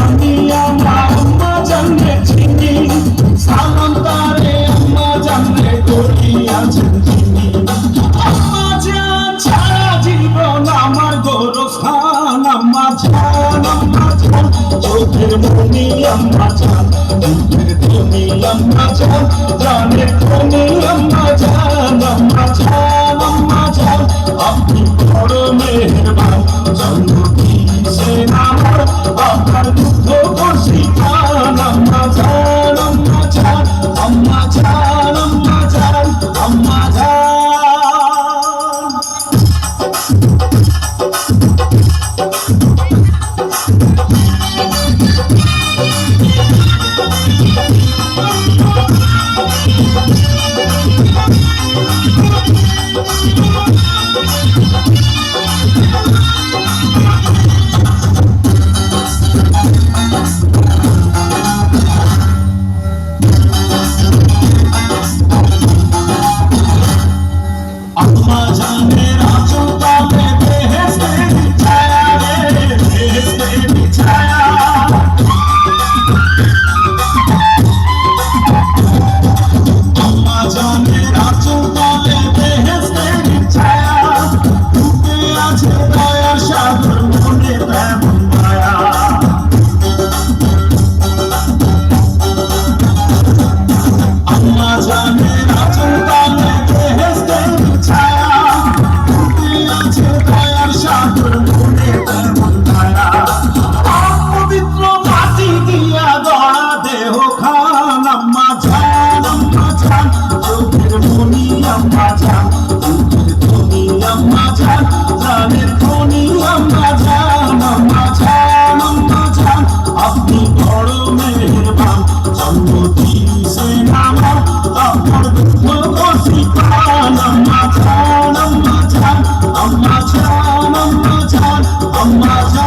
আমি আমার আম্মা জানলে চিনি, সালাম তারে আম্মা জানলে করিয়াছেন চিনি। আম্মা জান ছাড়া জীবন আমার গোরস্থান, আম্মা জান চোখের মনি আম্মা জান, চোখের ধনি আম্মা জান, জানের ধনি আম্মা জান, আম্মা জান আম্মা জান আপনি বড় মেহেরবান। জন্ম দিয়েছেন আমার আপনার দুঃখ করছি প্রাণ, আম্মা জান আম্মা জান আম্মা জান আম্মা জান আম্মা জান। আম্মা জানের আঁচল তলে বেহেশতের ছায়া রে, বেহেশতের ছায়া। আম্মা জানের আঁচল তলে বেহেশতের ছায়া, ডুবে আছে দয়ার সাগর মনে তেমন মায়া। আম্মা জানের আঁচল তলে বেহেশতের ছায়া, ডুবে আছে দয়ার সাগর মনে তেমন মায়া। পবিত্র মাটি দিয়া গড়া দেহ খান, আম্মা জান চোখের মনি আম্মা জান, চোখের ধনি আম্মা জান, জানের ধনি আম্মা জান, আম্মা জান আম্মা জান আপনি বড় মেহেরবান। জন্ম দিয়েছেন আমার আপনার দুঃখ করছি প্রাণ, আম্মা জান আম্মা জান আম্মা জান আম্মা জান আম্মা জান।